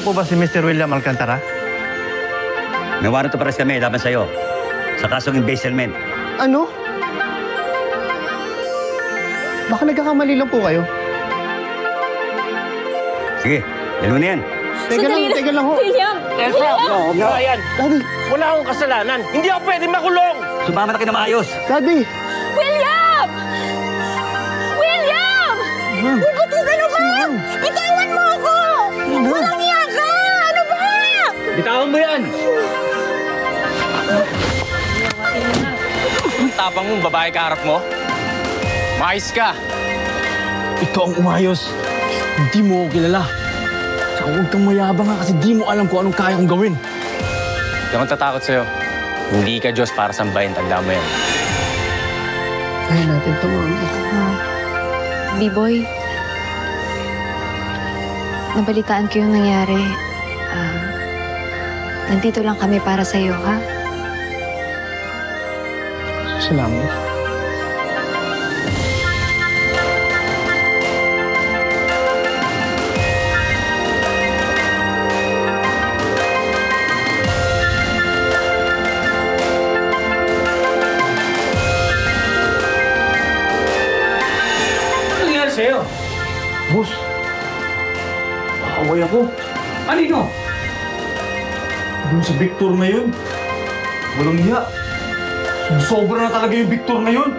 po ba si Mr. William Alcantara? May warrant of arrest kami laban sa'yo sa kasong embezzlement. Ano? Baka nagkakamali lang po kayo. Sige, dalawa na yan. Teka lang ho. William! Elsa! No, Ryan! Daddy! Wala akong kasalanan! Hindi ako pwede makulong! Sumama na kayo na maayos. Daddy! William! William! Bubutisan mo ba? Bitawan mo ako! Walang iya ka! Ano ba? Bitawan mo yan! Ang tapang mong babae kaharap mo? Mais ka! Ikaw ang umayos. Hindi mo ako kilala. Tsaka huwag kang mayabang nga kasi di mo alam kung anong kaya kong gawin. Hindi akong tatakot sa'yo. Hindi ka Diyos para sambahin. Tanda mo yan. Kaya natin ito, mami. B-boy, nabalitaan ko yung nangyari. Nandito lang kami para sa'yo, ha? Salamat. Sa'yo. Boss, nakaway ako. Kanino? Doon sa Victor na yun. Walang hiya. Sobra na talaga yung Victor na yun.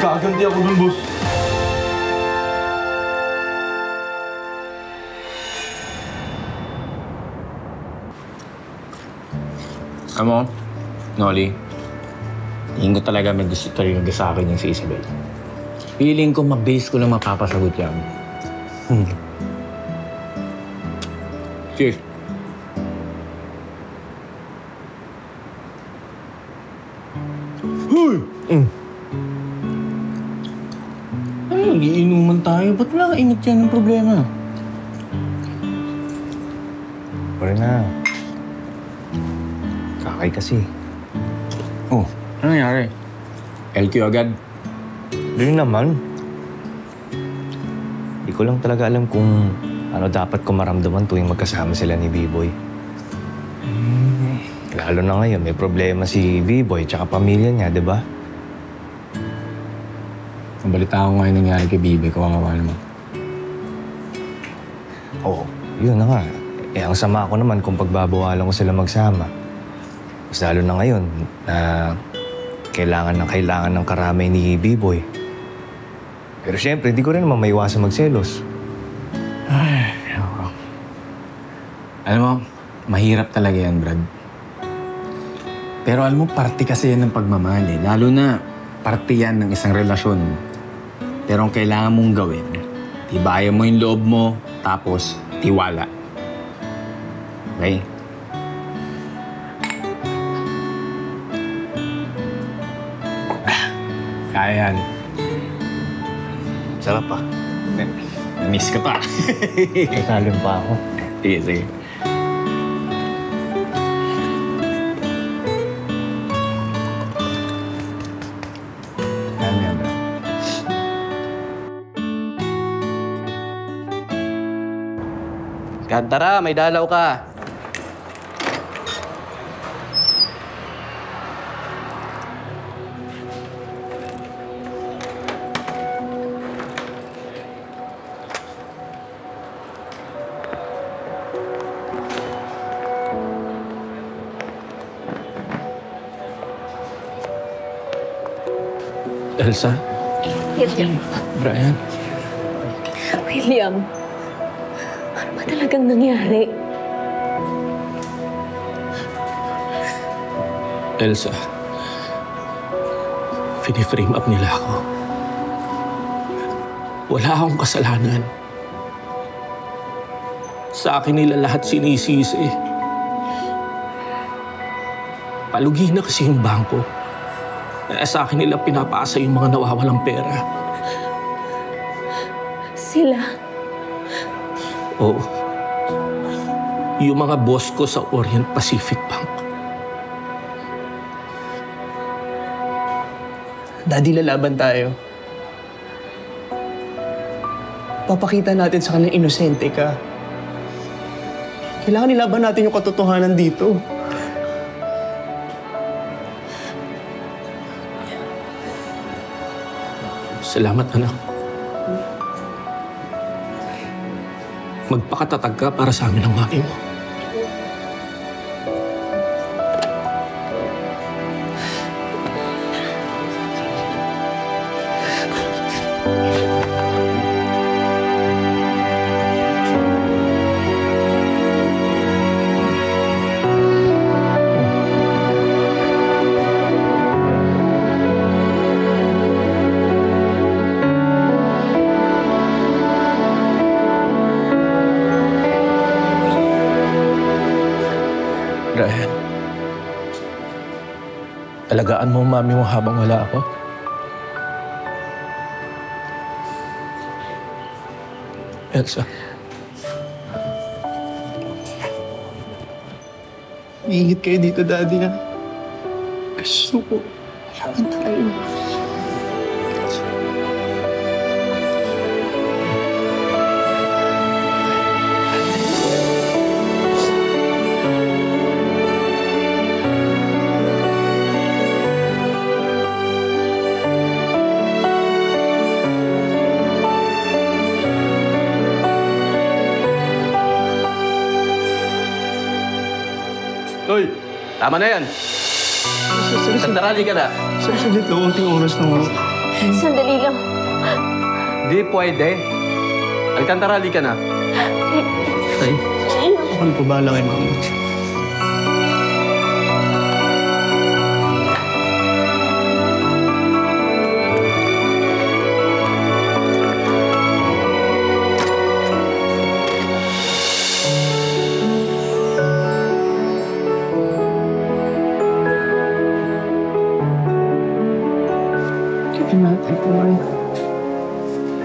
Gaganti ako dun, boss. Amo, Nolly, tingin ko talaga may gusto talaga sa akin yung si Isabel. Feeling ko mabase ko lang mapapasagot yan. Cheers. Hoy! Ano, nagiinuman tayo? Ba't wala ka init yan ng problema? Pare na. Kakay kasi. Oh, ano nangyari? LQ agad? Doon naman. Di ko lang talaga alam kung ano dapat ko maramdaman tuwing magkasama sila ni B-Boy. Lalo na ngayon, may problema si B-Boy tsaka pamilya niya, di ba? Nabalita ko ngayon nangyari kay Bibi, kawawa naman. Oo, yun na nga. Eh, ang sama ko naman kung pagbabawalan ko sila magsama. Mas lalo na ngayon na kailangan ng karamay ni B-Boy. Pero syempre, di ko rin naman maiwasan magselos. Ay, ako. Alam mo, mahirap talaga yan, Brad. Pero alam mo, parte kasi yan ng pagmamahal eh. Lalo na, parte yan ng isang relasyon. Pero ang kailangan mong gawin, tibayan mo yung loob mo, tapos tiwala. Okay? Kaya yan. Sarap pa. Miss ka pa. Natalim pa ako. Sige, sige. Kaya mo yan, Brad. Tara, may dalaw ka. Elsa? William. Brian? William. Ano ba talagang nangyari? Elsa, piniframe up nila ako. Wala akong kasalanan. Sa akin nila lahat sinisisi. Palugi na kasi yung bangko. Kaya sa akin nila pinapaasa yung mga nawawalang pera. Sila? Oo. Yung mga boss ko sa Orient Pacific Bank. Daddy, lalaban tayo. papakita natin sa kanilang inosente ka. Kailangan nilaban natin yung katotohanan dito. Salamat, anak. Magpakatatag ka para sa amin ang mami mo. Ryan, alagaan mo ang mami mo habang wala ako. Elsa, Iingit kayo dito, Daddy, ha? Gusto ko. Laban tayo. Hoy, tama na yan. Sandarali ka na. Saglit na, unting oras na mo. Sandali lang. Di pwede. Alcantarali ka na. Tay, ako na po bahala kay Mama.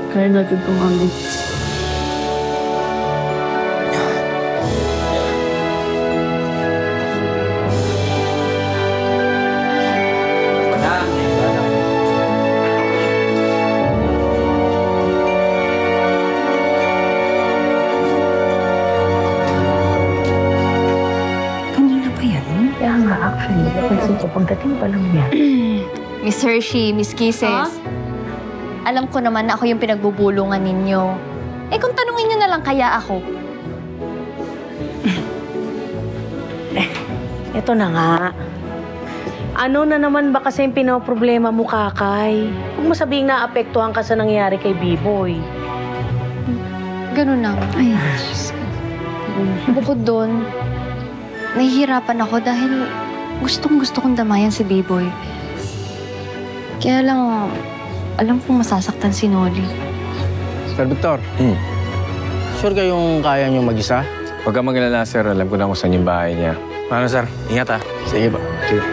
Kaya natin ito, Mami. Kanina pa yan? Kaya nga, actually, napansin ko pagdating pa lang yan. Miss Hershey, Miss Kisses. Alam ko naman na ako yung pinagbubulungan ninyo. Eh kung tanungin nyo na lang kaya ako. Ito na nga. Ano na naman ba kasi yung pinoproblema mo, Kakay? Huwag mo sabihing naapektuhan ka sa nangyari kay B-Boy. Ganun na. Ay, Diyos ko. Bukod doon, nahihirapan ako dahil gustong-gusto kong damayan si B-Boy. Kaya lang, alam kong masasaktan si Noli. Sir Victor, sure kayong kaya niyong mag-isa? Huwag ka mag-alala, sir. Alam ko na kung saan yung bahay niya. Paano, sir? Ingat, ha? Sige ba? Sige.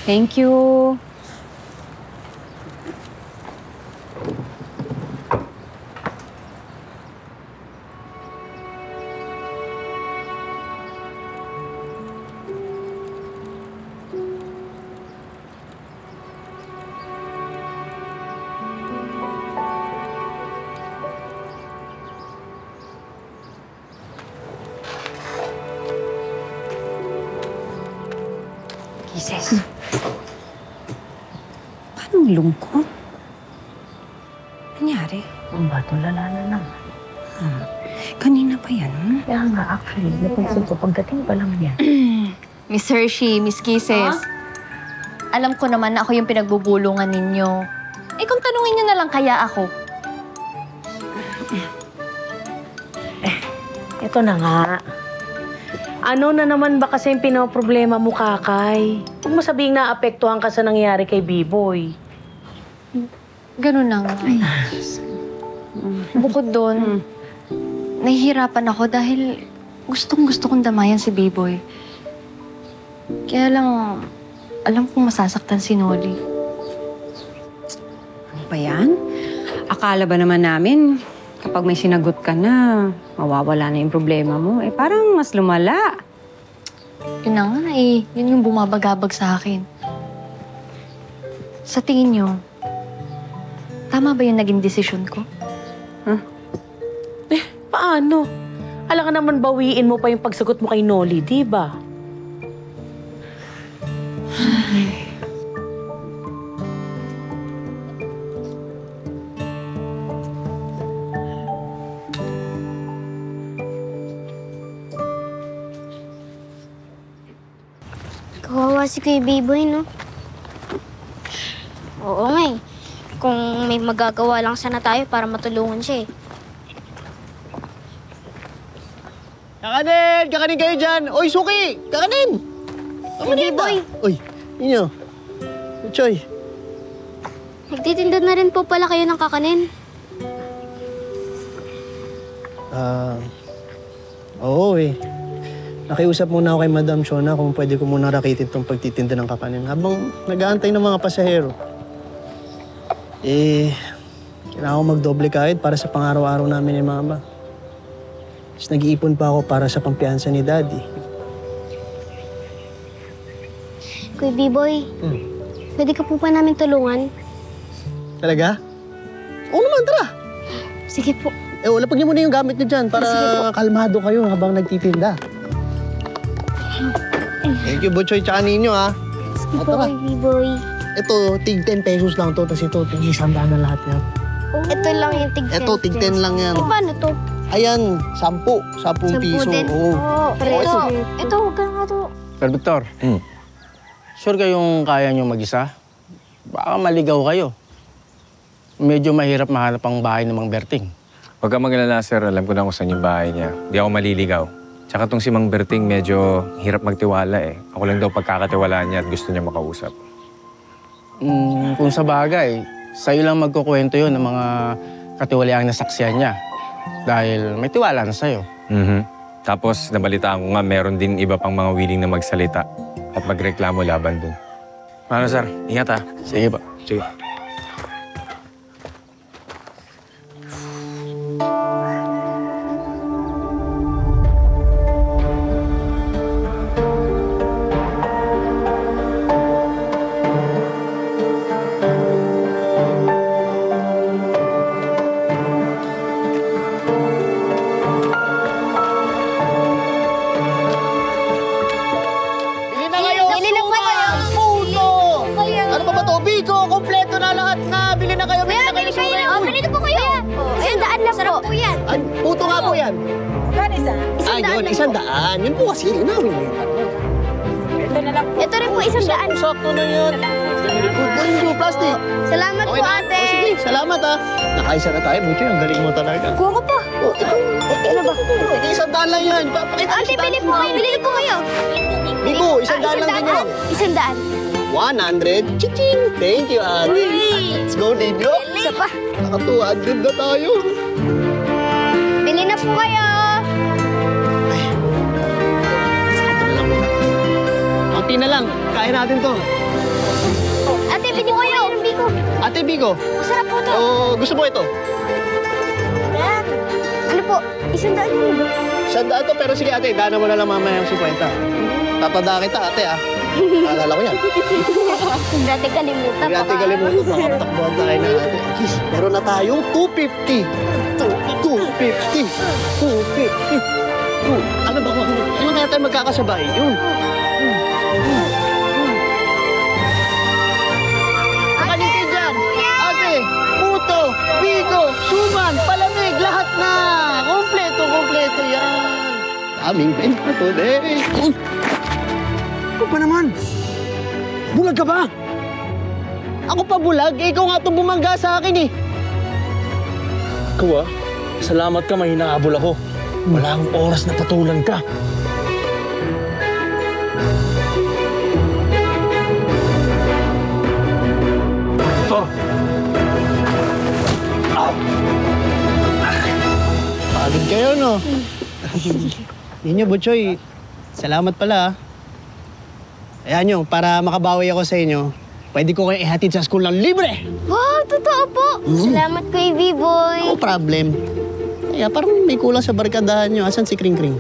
Thank you. Kisses. Paano lungkot? Nangyari? Ang bato lala na naman. Kanina pa yan? Kaya nga, actually, napansin ko pagdating pa lang yan. Miss Hershey, Miss Kisses. Alam ko naman na ako yung pinagbubulungan ninyo. Eh kung tanungin nyo na lang kaya ako. Ito na nga. Ano na naman ba kasi yung pinoproblema mo, Kakay? Huwag mo sabihing naapektuhan ka sa nangyari kay B-Boy. Ganun na nga. Ay, bukod doon, nahihirapan ako dahil gustong-gusto kong damayan si B-Boy. Kaya lang, alam kong masasaktan si Noli. Ano ba yan? Akala ba naman namin kapag may sinagot ka na, mawawala na yung problema mo. Eh, parang mas lumala. Yun na nga eh. Yun yung bumabagabag sa akin. Sa tingin niyo, tama ba yung naging desisyon ko? Paano? Alam ka naman bawiin mo pa yung pagsagot mo kay Noli, di ba? Kawawa si Kuya Biboy, no? Oo nga eh. Kung may magagawa lang sana tayo para matulungan siya eh. Kakanin! Kakanin kayo dyan! Oy, Suki! Kakanin! Kuya Biboy, Uy, inyo. Choy. nagtitinda na rin po pala kayo ng kakanin. Oo eh. Nakiusap muna ako kay Madam Shona kung pwede ko muna rakitin tong pagtitinda ng kakanin habang nag-aantay ng mga pasahero. Kailangan ko magdoble kahit para sa pang-araw-araw namin ni Mama. Tapos nag-iipon pa ako para sa pampiyansa ni Daddy. Kuya Biboy, pwede ka po pa namin tulungan? Talaga? Oo naman, tara! Sige po. Lapag niyo muna yung gamit niyo dyan para kalmado kayo habang nagtitinda. Thank you, Butchoy, tsaka ninyo, ha? Sige po, Kuya Biboy. Ito, tig 10 pesos lang to, tapos ito, tig 100 na lahat yan. Ito lang yung tig 10. Ito, tig 10 lang yan. Paano to? Ayan, 10 piso. din. Oo. Ito, huwag ka nga to. Sir Victor, sure kayong kaya nyo mag-isa? Baka maligaw kayo. Medyo mahirap mahanap ang bahay ng Mang Berting. Huwag ka mag-alala, sir. Alam ko na kung saan yung bahay niya. Di ako maliligaw. Tsaka tong si Mang Berting medyo hirap magtiwala eh. Ako lang daw pagkakatiwalaan niya at gusto niya makausap. Kung sa bagay, sa'yo lang magkukwento yun ng mga katiwalaang nasaksiyan niya. Dahil may tiwala na sa'yo. Tapos, nabalitaan ko nga meron din iba pang mga willing na magsalita at magreklamo laban dun. Paano, sir? Ingat, ha? Sige ba? Sige. Puto nga po yan. Magkano isa? Yun, 100. Yun po kasi, inawin mo yun. Ito na lang po. Ito rin po, 100. Sakto na yun. Good yung plastic. Salamat po, ate. Sige, salamat ha. Nakaisa na tayo, Bucho. Ang galing mo talaga. Kuha ko pa. Ano ba? 100 lang yan. Ate, bili po kayo. Bili po kayo. Biko, 100 lang din yun. 100. 100. Chiching. Thank you, ate. Let's go, Dino. Isa pa. Naka 200 na tayo. Bili na po kayo. Ito na lang muna. Kunti na lang. Kaya natin to. Ate, bili po kayo. Biko. Ate Biko. Masarap po to. Gusto mo ito? Yan. Ano po? 100 yun ba? 100 to, pero sige ate, dana mo na lang mamaya yung 50. Tatada kita, ate ah. Naalala ko yan. Dati kalimutan. Dati kalimutan, makatakbuhan tayo na ate. Kiss, meron na tayong 250. 250. 250. Ano ba? Ano kaya tayo magkakasabay? Yun. Kanin kayo dyan. Ate, puto, bigo, suman, palamig, lahat na. Kompleto yan. Daming benta to, eh. Ako pa naman. Bulag ka ba? Ako pa bulag? Ikaw nga itong bumangga sa akin eh. Ikaw salamat ka, may hinahabol ako. Wala akong oras na patulan ka. Victor! Pagod kayo, no? Ninyo, Butchoy, salamat pala. Ayan nyo, para makabawi ako sa inyo, pwede ko kayo ihatid sa school ng libre. Wow, totoo po. Salamat kay B-Boy. No problem. Kaya parang may kulang sa barkadahan nyo. Asan si Kring Kring?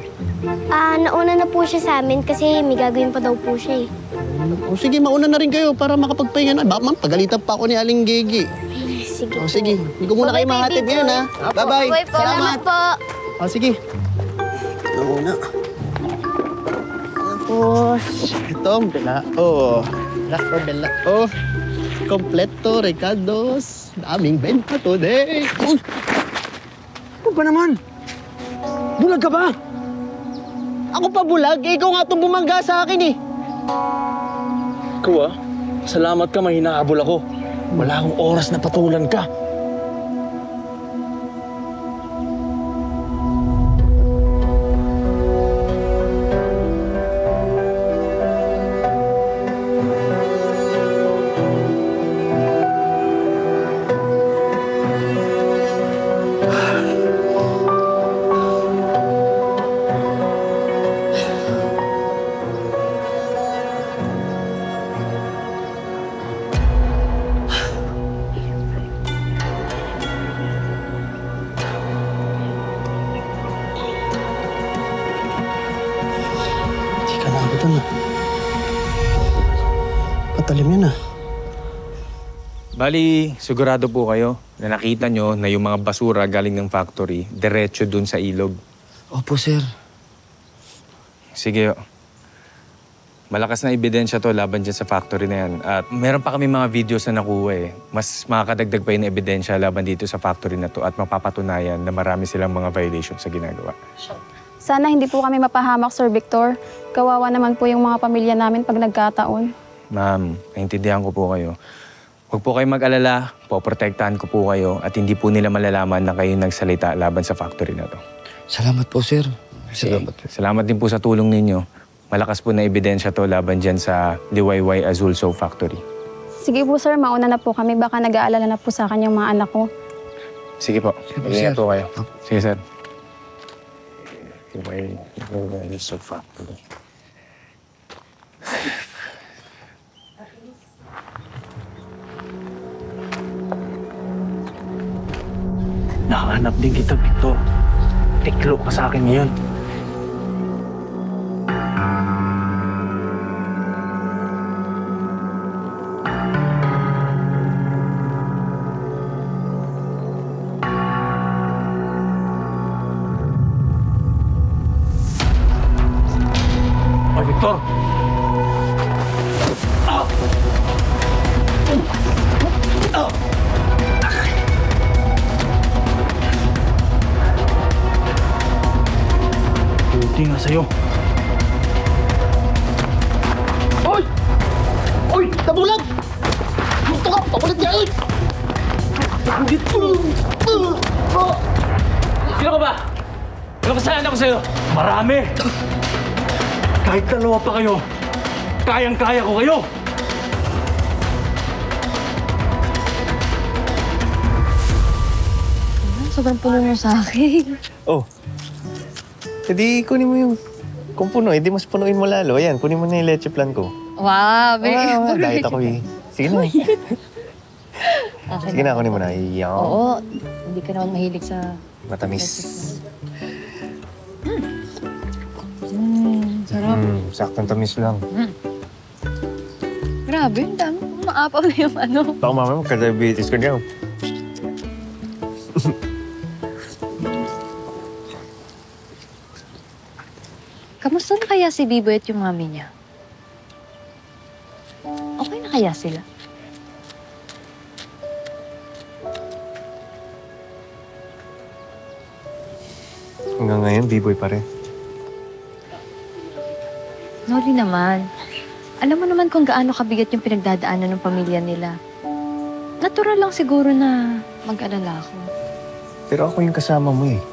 Nauna na po siya sa amin kasi may gagawin pa daw po siya eh. O sige, mauna na rin kayo para makapagpahinga na. Ma'am, pagalitan pa ako ni Aling Gigi. Sige. O sige, hindi ko muna kayo Bye-bye, mahatid Bigoy. ngayon ha. Bye-bye. Bye po. Salamat po. O sige. Ano muna? Tapos, ito ang belao. Belao. Kompleto, Ricardos. Daming benta today. Uy! Ano ba naman? Bulag ka ba? Ako pa bulag? Ikaw nga itong bumangga sa akin eh. Ikaw salamat ka, may hinahabol ako. Wala akong oras na patulan ka. Patalim yan ah. Bali, sigurado po kayo na nakita nyo na yung mga basura galing ng factory, diretso dun sa ilog. Opo, sir. Sige, malakas na ebidensya to laban dyan sa factory na yan. At meron pa kami mga videos na nakuha eh. Mas makakadagdag pa yun na ebidensya laban dito sa factory na to at mapapatunayan na marami silang mga violations sa ginagawa. Sana hindi po kami mapahamak, Sir Victor. Kawawa naman po yung mga pamilya namin pag nagkataon. Ma'am, naintindihan ko po kayo. Huwag po kayong mag-alala, poprotektahan ko po kayo at hindi po nila malalaman na kayo nagsalita laban sa factory na to. Salamat po, sir. Salamat din po sa tulong ninyo. Malakas po na ebidensya to laban dyan sa Liwayway Azul Soap Factory. Sige po, sir. Mauna na po kami. Baka nag-aalala na po sa akin yung mga anak ko. Sige po. Ingat po kayo. Sige, sir. Liwayway Azul Soap Factory. Nakahanap din kita, Victor. Tiklo ka sa akin ngayon. Ay, Victor! Buti nga sa'yo. Oy! Oy! Nabulag! Dito ka! Pakulit niya! Oy! Sino ka ba? Ano kasalanan ko sa'yo? Marami! Kahit dalawa pa kayo, kayang-kaya ko kayo! Sobrang puno mo sa akin. Oh. Hindi, kunin mo yung... Kung puno, hindi mas punuin mo lalo. Ayan, kunin mo na yung leche plan ko. Wow, very Diet ako eh. Sige na. Sige na, kunin mo na. Iyaw. Oo, hindi ka naman mahilig sa... Matamis. Sarap. Saktong tamis lang. Grabe, ang dami. Maapaw na yung ano. Baka mamaya magka-diabetes ko niya. Kamusta na kaya si Biboy at yung mami niya? Okay na kaya sila? Hanggang ngayon, B-boy pa rin. Noli naman. Alam mo naman kung gaano kabigat yung pinagdadaanan ng pamilya nila. Natural lang siguro na mag-alala ako. Pero ako yung kasama mo eh.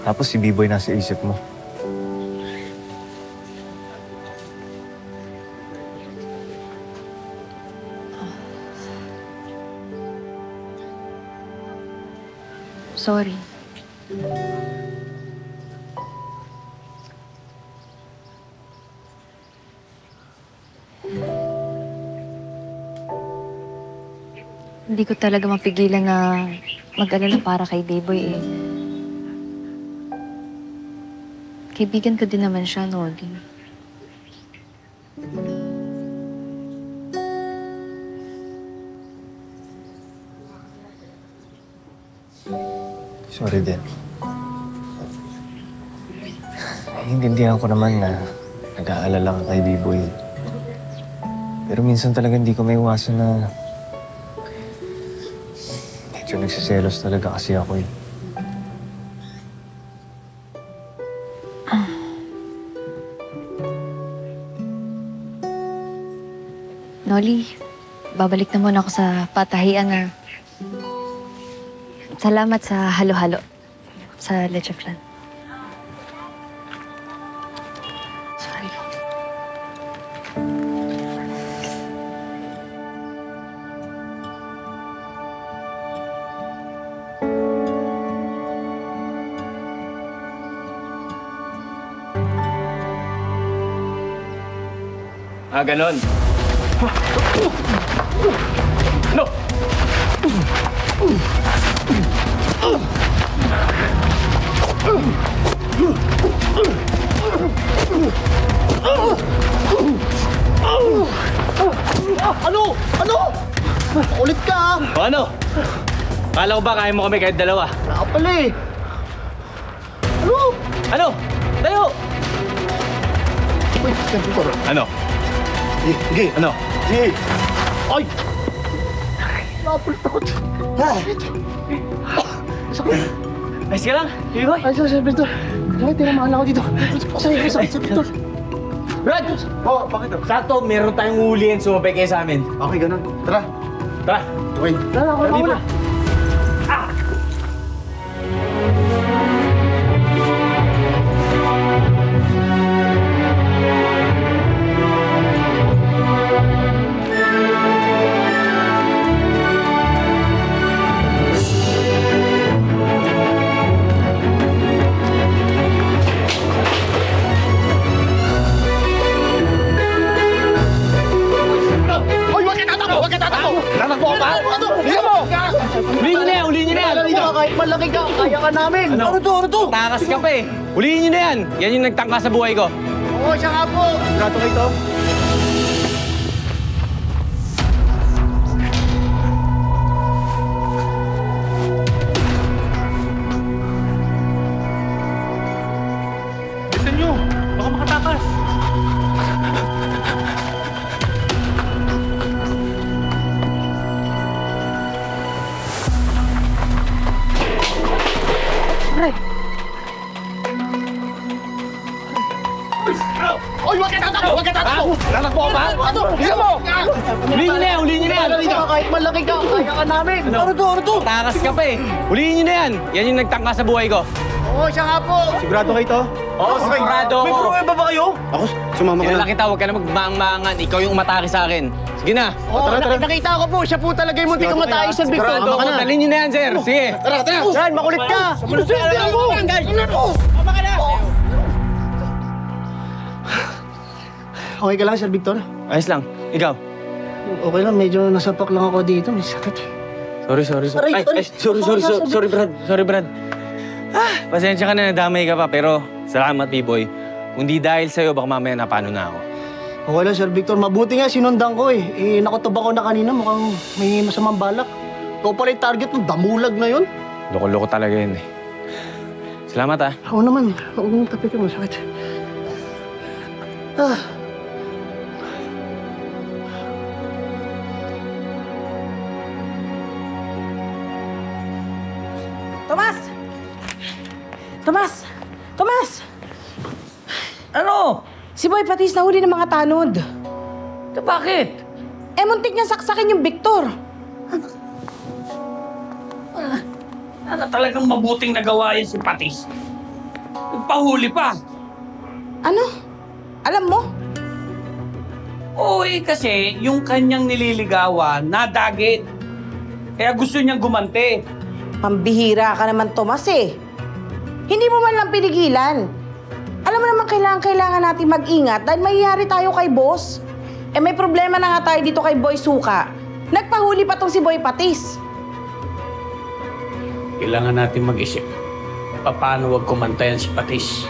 Tapos si B-boy nasa isip mo. Sorry. Hindi ko talaga mapigilan na mag-alala para kay Biboy eh. Kaibigan ko din naman siya, Noli. Sorry din. Naiintindihan ko naman na nag-aalala ka kay B-Boy. Pero minsan talaga hindi ko maiwasan na medyo nagsiselos talaga kasi ako eh. Noli, babalik na muna ako sa patahian na salamat sa halo-halo sa leche flan. Sorry. Ganon. No! Ano? Ano? Ulit ka, O ano? Kala ko ba kaya mo kami kahit dalawa? Wala ka pala eh. Ano? Ano? Tayo! Wait, Serbitor. Ano? Sige. Ano? Sige. Ay! Napulot ako. Sakit. Ayos ka lang? Biboy? Ay, Serbitor. Bakit tinamaan ako dito? Sakit, Serbitor. Brad! Oh, bakit? Sakto, meron tayong huliin. Sumabay kayo sa amin. Okay, ganun. Tara. Tara! Okay. Tara, ako na muna. Kahit malaki ka, kaya ka namin. Ano to? Takas ka pa eh. Huliin nyo na yan. Yan yung nagtangka sa buhay ko. Oo, siya nga po. Grato kayo to. Bilisan nyo. Baka makatakas. Oy, wag ka tatakbo! Wag ka tatakbo! Tatakbo ka ba? Ano? Bisa mo! Huliin nyo na yan. Kahit malaki ka, kaya ka namin. Ano to? Takas ka pa eh. Huliin nyo na yan. Yan yung nagtangka sa buhay ko. Oo, siya nga po. Sigurado kayo to? Oo, sigurado ako. May pruweba ba kayo? Ako, sumama ka Kilala na. kita, huwag ka na magmaang-maangan. Ikaw yung umatake sa akin. Sige na. Oo, nakita ko po. Siya po talaga yung muntik matay sa Victor. Sigurado ako. Talin nyo na yan, sir. Sige. Tara. Yan, makulit ka. Sinusundan mo. Tama ka na. Okay ka lang, Sir Victor? Ayos lang. Ikaw. Okay lang, medyo nasapak lang ako dito. May sakit. Sorry. Aray. Sorry, Brad. Pasensya ka na, nadamay ka pa. Pero salamat, B-Boy. Kung di dahil sa'yo, baka mamaya napano na ako. Okay lang, Sir Victor. Mabuti nga, sinundan ko eh. Nakutob ako na kanina. Mukhang may masamang balak. Ikaw pala yung target ng damulag na yun. Loko-loko talaga yun eh. Salamat ah. Oo naman. Huwag mong tapik ka, masakit. Tomas! Ano? Si Boy Patis nahuli ng mga tanod. Bakit? Muntik niya saksakin yung Victor. Talagang mabuting nagawa yan si Patis. Nagpahuli pa. Ano? Alam mo? Oo kasi yung kanyang nililigawan, nadagit. Kaya gusto niyang gumante. Pambihira ka naman, Tomas eh. Hindi mo man lang pinigilan. Alam mo naman kailangan natin mag-ingat dahil mahihiyari tayo kay boss. May problema na nga tayo dito kay Boy Suka. Nagpahuli pa tong si Boy Patis. Kailangan natin mag-isip. Paano wag kumantayan si Patis?